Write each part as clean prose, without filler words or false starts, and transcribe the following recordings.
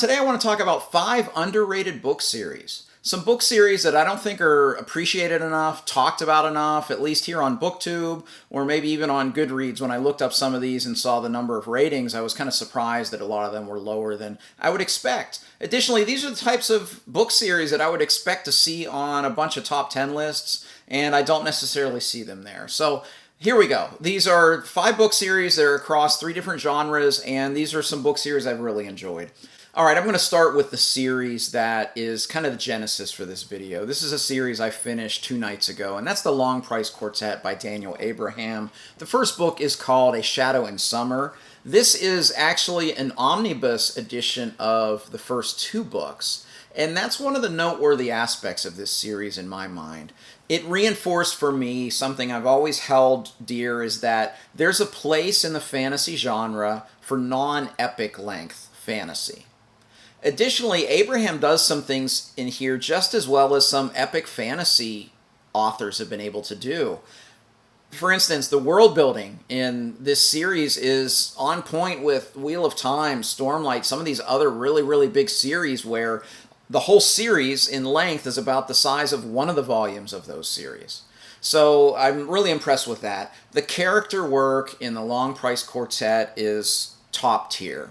today I want to talk about 5 underrated book series. Some book series that I don't think are appreciated enough, talked about enough, at least here on BookTube, or maybe even on GOODREADS. When I looked up some of these and saw the number of ratings, I was kind of surprised that a lot of them were lower than I would expect. Additionally, these are the types of book series that I would expect to see on a bunch of top 10 lists, and I don't necessarily see them there. So here we go. These are 5 book series that are across 3 different genres, and these are some book series I've really enjoyed. All right, I'm going to start with the series that is kind of the genesis for this video. This is a series I finished 2 nights ago, and that's the Long Price Quartet by Daniel Abraham. The first book is called A Shadow in Summer. This is actually an omnibus edition of the first 2 books, and that's one of the noteworthy aspects of this series in my mind. It reinforced for me something I've always held dear, is that there's a place in the fantasy genre for non-epic length fantasy. Additionally, Abraham does some things in here just as well as some epic fantasy authors have been able to do. For instance, the world building in this series is on point with Wheel of Time, Stormlight, some of these other really big series where the whole series in length is about the size of one of the volumes of those series. So I'm really impressed with that. The character work in the Long Price Quartet is top tier.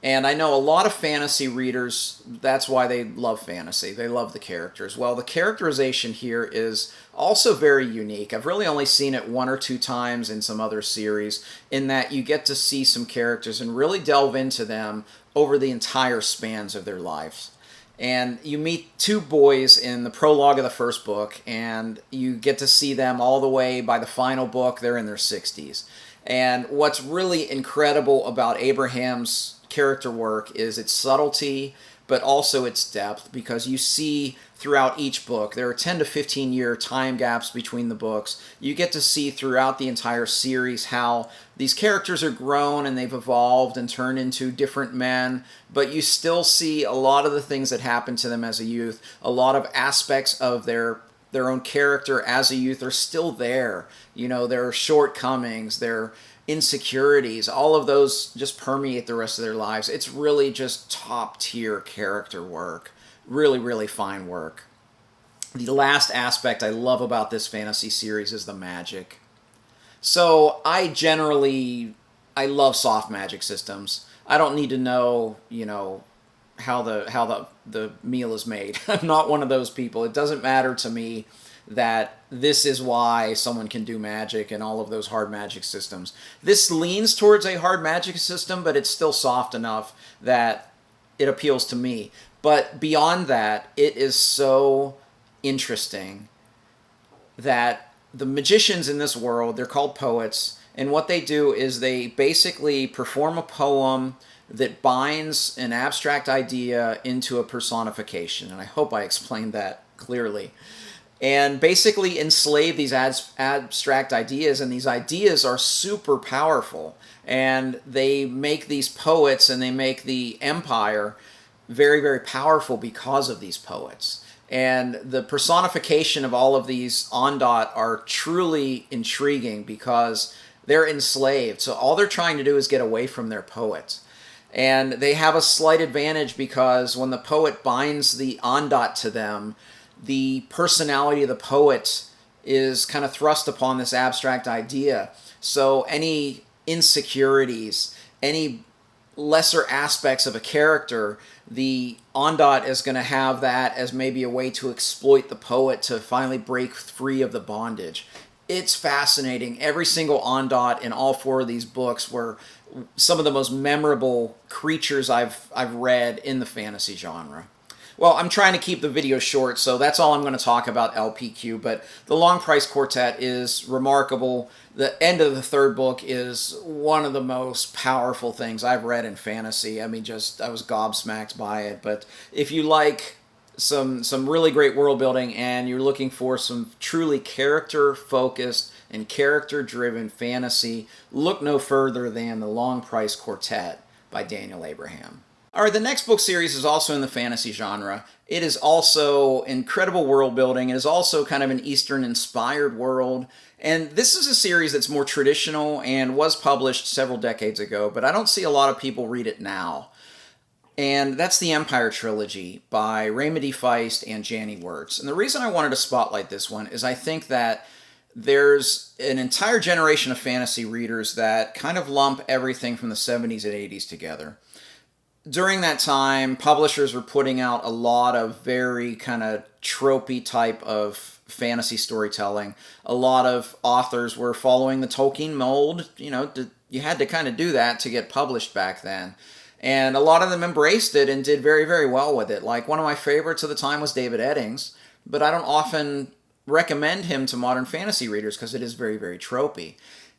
And I know a lot of fantasy readers, that's why they love fantasy. They love the characters. Well, the characterization here is also very unique. I've really only seen it 1 or 2 times in some other series, in that you get to see some characters and really delve into them over the entire spans of their lives. And you meet 2 boys in the prologue of the first book, and you get to see them all the way by the final book. They're in their 60s. And what's really incredible about Abraham's character work is its subtlety, but also its depth, because you see throughout each book, there are 10 to 15 year time gaps between the books. You get to see throughout the entire series how these characters are grown and they've evolved and turned into different men, but you still see a lot of the things that happened to them as a youth. A lot of aspects of their own character as a youth are still there. You know, their shortcomings, their insecurities, all of those just permeate the rest of their lives. It's really just top tier character work. Really fine work. The last aspect I love about this fantasy series is the magic. So I love soft magic systems. I don't need to know, how the meal is made. I'm not one of those people. It doesn't matter to me that this is why someone can do magic and all of those hard magic systems. This leans towards a hard magic system, but it's still soft enough that it appeals to me. But beyond that, it is so interesting that the magicians in this world, they're called poets, and what they do is they basically perform a poem that binds an abstract idea into a personification. And I hope I explained that clearly. And basically enslave these abstract ideas, and these ideas are super powerful. And they make these poets and they make the empire very powerful because of these poets. And the personification of all of these Ondot are truly intriguing because they're enslaved. So all they're trying to do is get away from their poet. And they have a slight advantage because when the poet binds the Ondot to them, the personality of the poet is kind of thrust upon this abstract idea. So any insecurities, any lesser aspects of a character, the Ondot is going to have that as maybe a way to exploit the poet to finally break free of the bondage. It's fascinating. Every single Ondot in all 4 of these books were some of the most memorable creatures I've read in the fantasy genre. Well, I'm trying to keep the video short, so that's all I'm going to talk about LPQ, but the Long Price Quartet is remarkable. The end of the 3rd book is one of the most powerful things I've read in fantasy. I mean, I was gobsmacked by it. But if you like some really great world building and you're looking for some truly character-focused and character-driven fantasy, look no further than the Long Price Quartet by Daniel Abraham. All right, the next book series is also in the fantasy genre. It is also incredible world building. It is also kind of an Eastern-inspired world. And this is a series that's more traditional and was published several decades ago, but I don't see a lot of people read it now. And that's the Empire Trilogy by Raymond E. Feist and Janny Wirtz. And the reason I wanted to spotlight this one is I think that there's an entire generation of fantasy readers that kind of lump everything from the 70s and 80s together. During that time, publishers were putting out a lot of very kind of tropey type of fantasy storytelling. A lot of authors were following the Tolkien mold. You had to kind of do that to get published back then. And a lot of them embraced it and did very, very well with it. Like, one of my favorites of the time was David Eddings, but I don't often recommend him to modern fantasy readers because it is very, very tropey.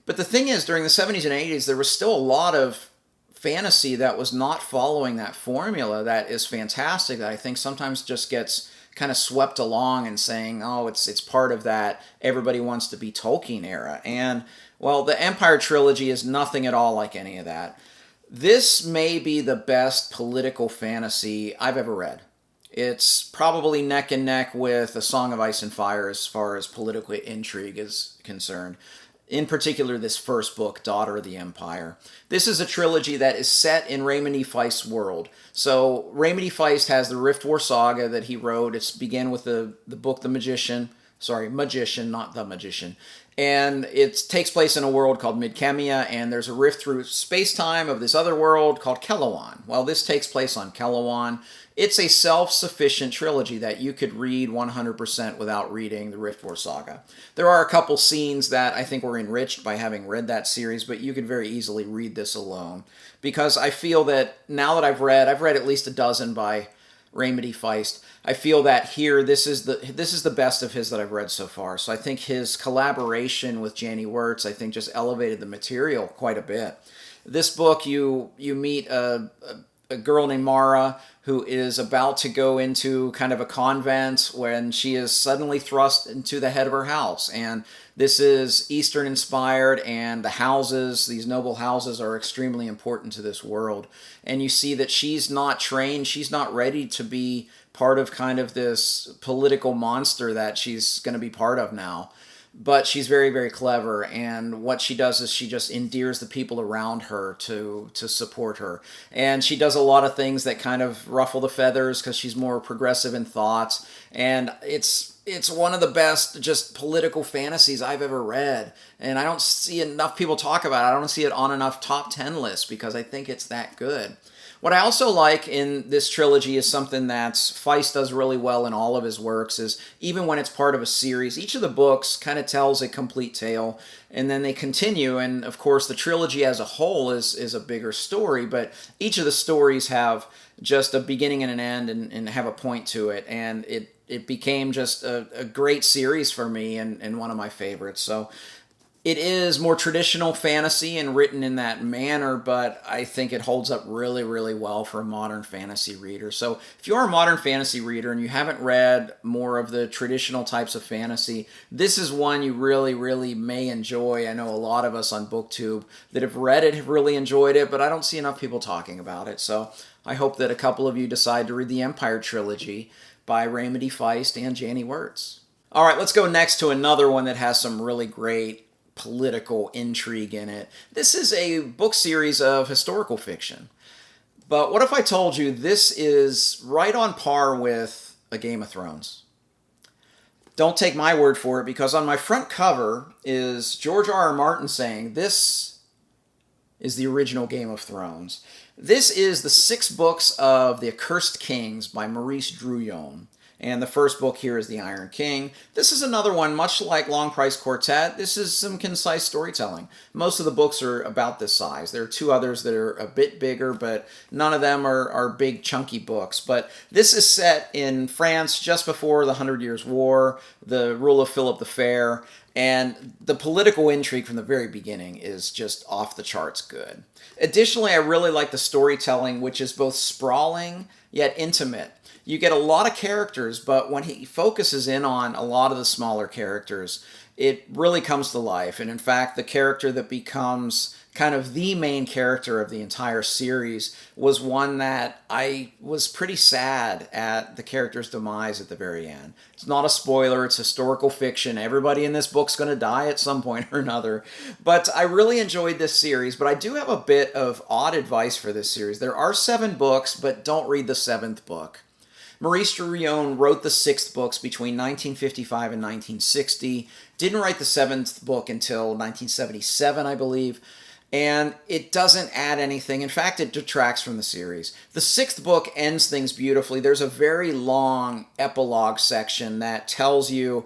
But the thing is, during the 70s and 80s, there was still a lot of fantasy that was not following that formula that is fantastic, that I think sometimes just gets kind of swept along and saying, oh, it's part of that everybody wants to be Tolkien era. And, well, the Empire Trilogy is nothing at all like any of that. This may be the best political fantasy I've ever read. It's probably neck and neck with A Song of Ice and Fire as far as political intrigue is concerned. In particular, this first book, Daughter of the Empire. This is a trilogy that is set in Raymond E. Feist's world. So Raymond E. Feist has the Rift War saga that he wrote. It's began with the book The Magician. Sorry, Magician, not The Magician. And it takes place in a world called Midkemia, and there's a rift through space-time of this other world called Kellowan. Well, this takes place on Kellowan. It's a self-sufficient trilogy that you could read 100% without reading the Rift War saga. There are a couple scenes that I think were enriched by having read that series, but you could very easily read this alone. Because I feel that now that I've read at least a dozen by Raymond E. Feist. I feel that here, this is the best of his that I've read so far. So I think his collaboration with Janny Wirtz, I think, just elevated the material quite a bit. This book, you meet a girl named Mara who is about to go into kind of a convent when she is suddenly thrust into the head of her house. And this is Eastern inspired, and the houses, these noble houses, are extremely important to this world. And you see that she's not trained, she's not ready to be part of kind of this political monster that she's going to be part of now. But she's very, very clever, and what she does is she just endears the people around her to support her. And she does a lot of things that kind of ruffle the feathers because she's more progressive in thoughts. And it's one of the best just political fantasies I've ever read. And I don't see enough people talk about it. I don't see it on enough top 10 lists because I think it's that good. What I also like in this trilogy is something that Feist does really well in all of his works is even when it's part of a series, each of the books kind of tells a complete tale, and then they continue. And of course, the trilogy as a whole is a bigger story, but each of the stories have just a beginning and an end and have a point to it. And it became just a great series for me and one of my favorites. So it is more traditional fantasy and written in that manner, but I think it holds up really, really well for a modern fantasy reader. So if you're a modern fantasy reader and you haven't read more of the traditional types of fantasy, this is one you really, really may enjoy. I know a lot of us on BookTube that have read it have really enjoyed it, but I don't see enough people talking about it. So I hope that a couple of you decide to read the Empire Trilogy by Raymond E. Feist and Janny Wirtz. All right, let's go next to another one that has some really great political intrigue in it. This is a book series of historical fiction. But what if I told you this is right on par with A Game of Thrones? Don't take my word for it, because on my front cover is George R.R. Martin saying this is the original Game of Thrones. This is the 6 books of The Accursed Kings by Maurice Druyon. And the first book here is The Iron King. This is another one, much like Long Price Quartet. This is some concise storytelling. Most of the books are about this size. There are 2 others that are a bit bigger, but none of them are big, chunky books. But this is set in France just before the 100 Years' War, the rule of Philip the Fair, and the political intrigue from the very beginning is just off the charts good. Additionally, I really like the storytelling, which is both sprawling yet intimate. You get a lot of characters, but when he focuses in on a lot of the smaller characters, it really comes to life. And in fact, the character that becomes kind of the main character of the entire series, was one that I was pretty sad at the character's demise at the very end. It's not a spoiler, it's historical fiction. Everybody in this book's going to die at some point or another. But I really enjoyed this series, but I do have a bit of odd advice for this series. There are 7 books, but don't read the 7th book. Maurice Druillon wrote the 6th books between 1955 and 1960. Didn't write the 7th book until 1977, I believe. And it doesn't add anything. In fact, it detracts from the series. The 6th book ends things beautifully. There's a very long epilogue section that tells you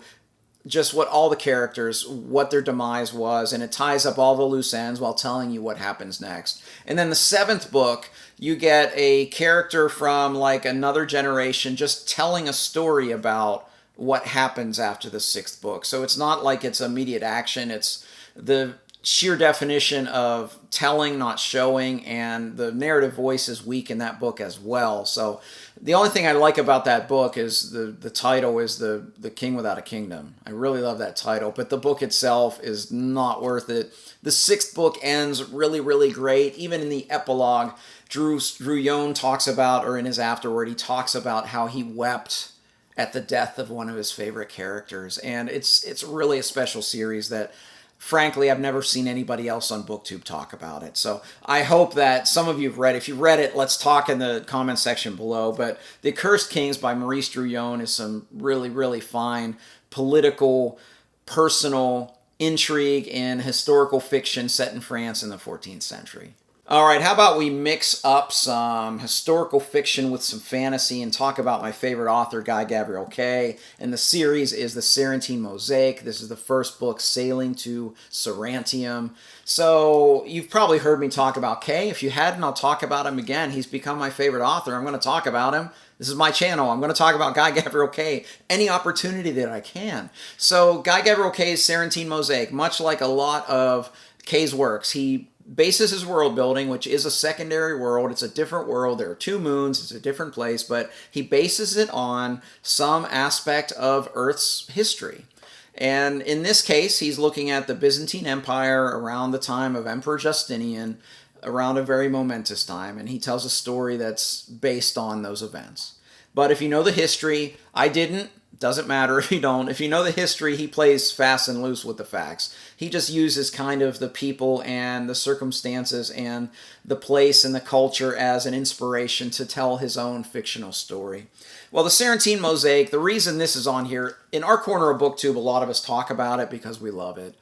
just what all the characters, what their demise was, and it ties up all the loose ends while telling you what happens next. And then the 7th book, you get a character from like another generation just telling a story about what happens after the 6th book. So it's not like it's immediate action, it's the sheer definition of telling, not showing, and the narrative voice is weak in that book as well. So the only thing I like about that book is the title is the King Without a Kingdom. I really love that title, but the book itself is not worth it. The 6th book ends really, really great. Even in the epilogue, Druillon talks about, or in his afterword, he talks about how he wept at the death of one of his favorite characters. And it's really a special series that, frankly, I've never seen anybody else on BookTube talk about it. So I hope that some of you have read it. If you read it, let's talk in the comment section below. But The Accursed Kings by Maurice Druillon is some really, really fine political, personal intrigue in historical fiction set in France in the 14th century. All right, how about we mix up some historical fiction with some fantasy and talk about my favorite author, Guy Gavriel Kay. And the series is the Sarantine Mosaic. This is the first book, Sailing to Sarantium. So you've probably heard me talk about Kay. If you hadn't, I'll talk about him again. He's become my favorite author. I'm going to talk about him. This is my channel. I'm going to talk about Guy Gavriel Kay any opportunity that I can. So Guy Gavriel Kay's Sarantine Mosaic, much like a lot of Kay's works, he bases his world building, which is a secondary world. It's a different world. There are 2 moons. It's a different place, but he bases it on some aspect of Earth's history. And in this case, he's looking at the Byzantine Empire around the time of Emperor Justinian, around a very momentous time, and he tells a story that's based on those events. But if you know the history, I didn't. Doesn't matter if you don't. If you know the history, he plays fast and loose with the facts. He just uses kind of the people and the circumstances and the place and the culture as an inspiration to tell his own fictional story. Well, the Sarantine Mosaic, the reason this is on here, in our corner of BookTube, a lot of us talk about it because we love it.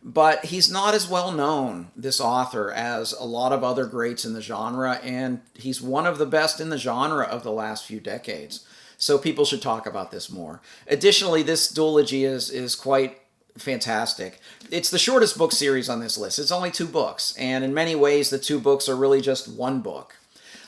But he's not as well known, this author, as a lot of other greats in the genre, and he's one of the best in the genre of the last few decades. So people should talk about this more. Additionally, this duology is quite fantastic. It's the shortest book series on this list. It's only 2 books, and in many ways, the 2 books are really just 1 book.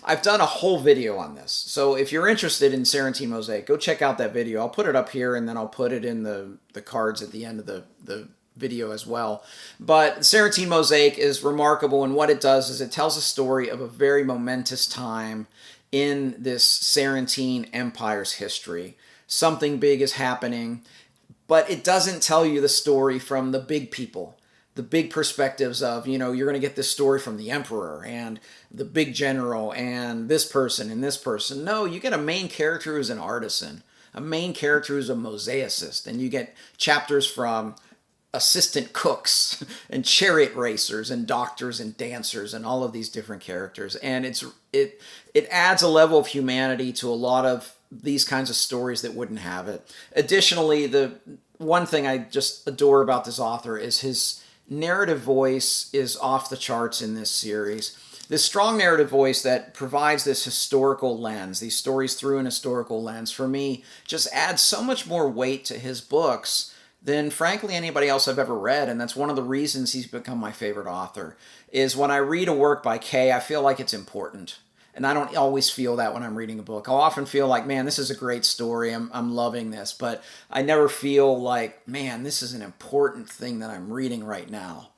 I've done a whole video on this, so if you're interested in Sarantine Mosaic, go check out that video. I'll put it up here, and then I'll put it in the cards at the end of the video as well. But Sarantine Mosaic is remarkable, and what it does is it tells a story of a very momentous time in this Sarantine Empire's history. Something big is happening, but it doesn't tell you the story from the big people, the big perspectives of, you know, you're going to get this story from the emperor and the big general and this person and this person. No, you get a main character who's an artisan, a main character who's a mosaicist, and you get chapters from assistant cooks and chariot racers and doctors and dancers and all of these different characters. And it adds a level of humanity to a lot of these kinds of stories that wouldn't have it. Additionally, the one thing I just adore about this author is his narrative voice is off the charts in this series. This strong narrative voice that provides this historical lens, these stories through an historical lens, for me, just adds so much more weight to his books than, frankly, anybody else I've ever read. And that's one of the reasons he's become my favorite author, is when I read a work by Kay, I feel like it's important. And I don't always feel that when I'm reading a book. I'll often feel like, man, this is a great story. I'm loving this. But I never feel like, man, this is an important thing that I'm reading right now.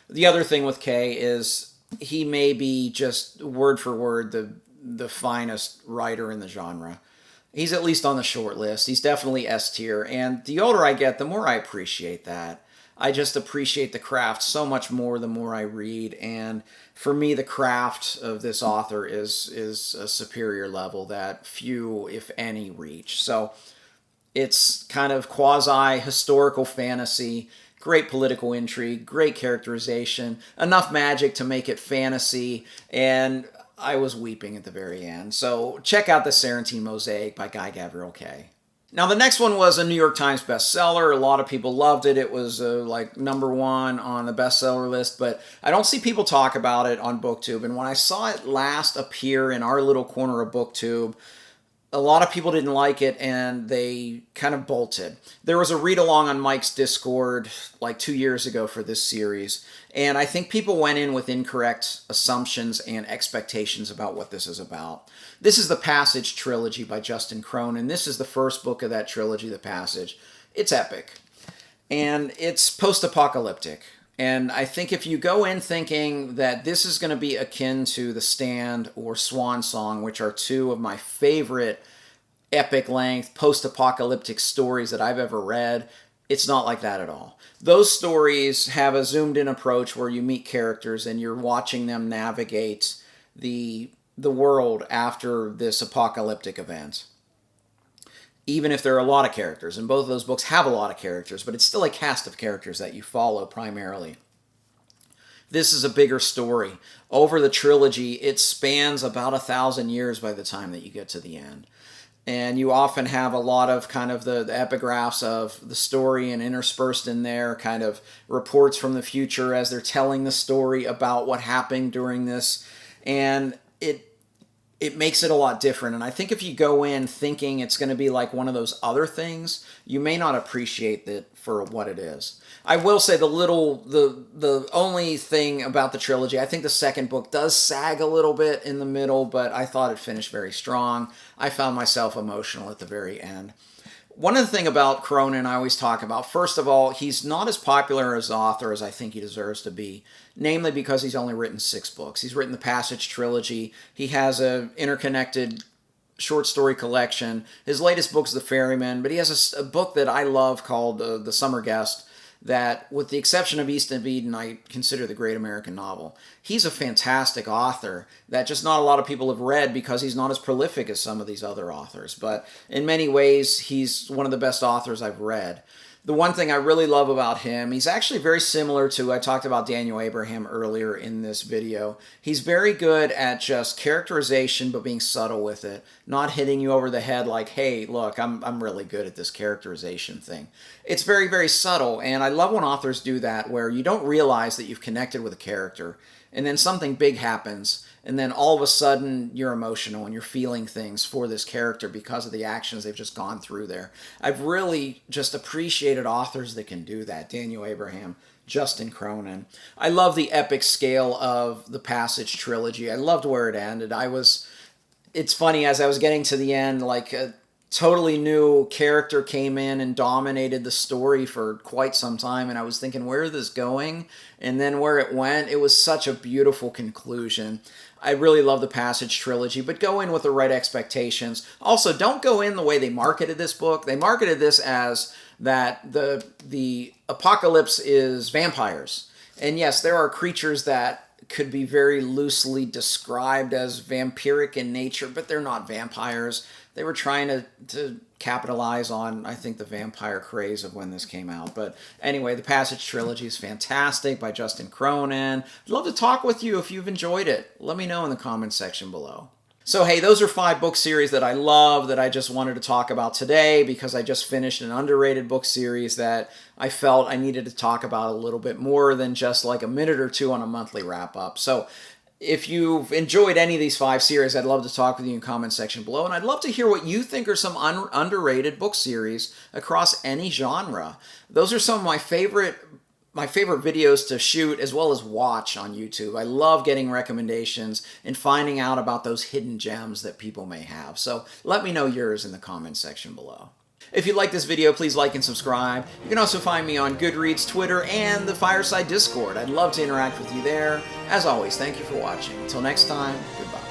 The other thing with Kay is he may be just word for word the finest writer in the genre. He's at least on the short list. He's definitely S tier. And the older I get, the more I appreciate that. I just appreciate the craft so much more the more I read. And for me, the craft of this author is a superior level that few, if any, reach. So it's kind of quasi-historical fantasy, great political intrigue, great characterization, enough magic to make it fantasy, and I was weeping at the very end. So check out the Sarantine Mosaic by Guy Gavriel Kay. Now the next one was a New York Times bestseller. A lot of people loved it. It was like #1 on the bestseller list, but I don't see people talk about it on BookTube. And when I saw it last appear in our little corner of BookTube, a lot of people didn't like it and they kind of bolted. There was a read-along on Mike's Discord like 2 years ago for this series, and I think people went in with incorrect assumptions and expectations about what this is about. This is the Passage Trilogy by Justin Cronin. This is the first book of that trilogy, The Passage. It's epic, and it's post-apocalyptic. And I think if you go in thinking that this is going to be akin to The Stand or Swan Song, which are two of my favorite epic length post-apocalyptic stories that I've ever read, it's not like that at all. Those stories have a zoomed in approach where you meet characters and you're watching them navigate the world after this apocalyptic event. Even if there are a lot of characters, and both of those books have a lot of characters, but it's still a cast of characters that you follow primarily. This is a bigger story. Over the trilogy, it spans about 1,000 years by the time that you get to the end. And you often have a lot of kind of the epigraphs of the story, and interspersed in there kind of reports from the future as they're telling the story about what happened during this. And it makes it a lot different. And I think if you go in thinking it's going to be like one of those other things, you may not appreciate it for what it is. I will say the only thing about the trilogy, I think the second book does sag a little bit in the middle, but I thought it finished very strong. I found myself emotional at the very end. One of the things about Cronin I always talk about, first of all, he's not as popular as author as I think he deserves to be, namely because he's only written 6 books. He's written the Passage Trilogy. He has an interconnected short story collection. His latest book is The Ferryman, but he has a book that I love called The Summer Guest that, with the exception of East of Eden, I consider the great American novel. He's a fantastic author that just not a lot of people have read because he's not as prolific as some of these other authors. But in many ways, he's one of the best authors I've read. The one thing I really love about him, he's actually very similar to, I talked about Daniel Abraham earlier in this video. He's very good at just characterization, but being subtle with it. Not hitting you over the head like, hey, look, I'm really good at this characterization thing. It's very, very subtle, and I love when authors do that, where you don't realize that you've connected with a character, and then something big happens, and then all of a sudden you're emotional and you're feeling things for this character because of the actions they've just gone through there. I've really just appreciated authors that can do that. Daniel Abraham, Justin Cronin. I love the epic scale of the Passage Trilogy. I loved where it ended. It's funny, as I was getting to the end, like a totally new character came in and dominated the story for quite some time, and I was thinking, where is this going? And then where it went, it was such a beautiful conclusion. I really love the Passage Trilogy, but go in with the right expectations. Also, don't go in the way they marketed this book. They marketed this as that the apocalypse is vampires. And yes, there are creatures that could be very loosely described as vampiric in nature, but they're not vampires. They were trying to capitalize on, I think, the vampire craze of when this came out. But anyway, the Passage Trilogy is fantastic by Justin Cronin. I'd love to talk with you if you've enjoyed it. Let me know in the comments section below. So hey, those are 5 book series that I love that I just wanted to talk about today because I just finished an underrated book series that I felt I needed to talk about a little bit more than just like a minute or two on a monthly wrap-up. So if you've enjoyed any of these 5 series, I'd love to talk with you in the comment section below, and I'd love to hear what you think are some underrated book series across any genre. Those are some of my favorite videos to shoot as well as watch on YouTube. I love getting recommendations and finding out about those hidden gems that people may have. So let me know yours in the comment section below. If you like this video, please like and subscribe. You can also find me on Goodreads, Twitter, and the Fireside Discord. I'd love to interact with you there. As always, thank you for watching. Until next time, goodbye.